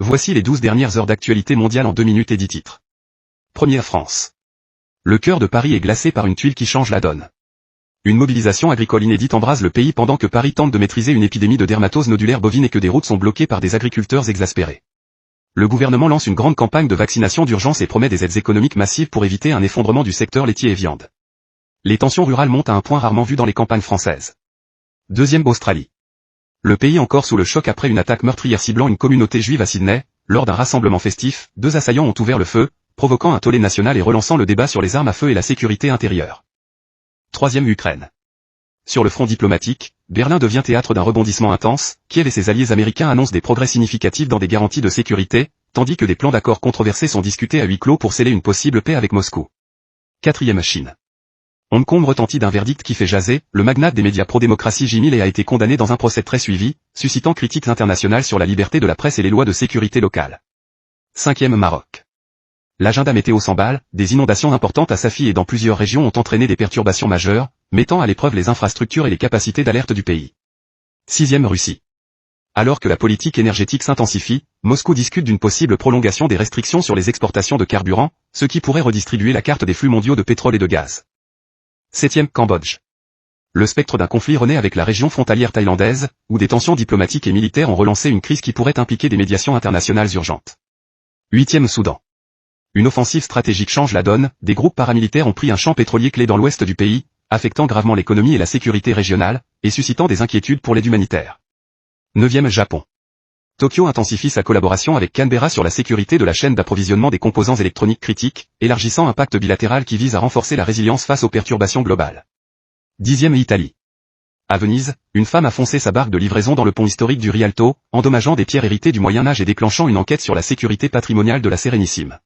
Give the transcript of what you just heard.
Voici les 12 dernières heures d'actualité mondiale en 2 minutes et 10 titres. Première France. Le cœur de Paris est glacé par une tuile qui change la donne. Une mobilisation agricole inédite embrase le pays pendant que Paris tente de maîtriser une épidémie de dermatose nodulaire bovine et que des routes sont bloquées par des agriculteurs exaspérés. Le gouvernement lance une grande campagne de vaccination d'urgence et promet des aides économiques massives pour éviter un effondrement du secteur laitier et viande. Les tensions rurales montent à un point rarement vu dans les campagnes françaises. Deuxième Australie. Le pays encore sous le choc après une attaque meurtrière ciblant une communauté juive à Sydney. Lors d'un rassemblement festif, 2 assaillants ont ouvert le feu, provoquant un tollé national et relançant le débat sur les armes à feu et la sécurité intérieure. Troisième Ukraine. Sur le front diplomatique, Berlin devient théâtre d'un rebondissement intense, Kiev et ses alliés américains annoncent des progrès significatifs dans des garanties de sécurité, tandis que des plans d'accord controversés sont discutés à huis clos pour sceller une possible paix avec Moscou. Quatrième Chine. Hong Kong retentit d'un verdict qui fait jaser, le magnate des médias pro-démocratie Jimmy Lai a été condamné dans un procès très suivi, suscitant critiques internationales sur la liberté de la presse et les lois de sécurité locale. Cinquième Maroc. L'agenda météo s'emballe, des inondations importantes à Safi et dans plusieurs régions ont entraîné des perturbations majeures, mettant à l'épreuve les infrastructures et les capacités d'alerte du pays. Sixième Russie. Alors que la politique énergétique s'intensifie, Moscou discute d'une possible prolongation des restrictions sur les exportations de carburant, ce qui pourrait redistribuer la carte des flux mondiaux de pétrole et de gaz. Septième Cambodge. Le spectre d'un conflit renaît avec la région frontalière thaïlandaise, où des tensions diplomatiques et militaires ont relancé une crise qui pourrait impliquer des médiations internationales urgentes. Huitième Soudan. Une offensive stratégique change la donne, des groupes paramilitaires ont pris un champ pétrolier clé dans l'ouest du pays, affectant gravement l'économie et la sécurité régionale, et suscitant des inquiétudes pour l'aide humanitaire. Neuvième Japon. Tokyo intensifie sa collaboration avec Canberra sur la sécurité de la chaîne d'approvisionnement des composants électroniques critiques, élargissant un pacte bilatéral qui vise à renforcer la résilience face aux perturbations globales. Dixième Italie. À Venise, une femme a foncé sa barque de livraison dans le pont historique du Rialto, endommageant des pierres héritées du Moyen Âge et déclenchant une enquête sur la sécurité patrimoniale de la Sérénissime.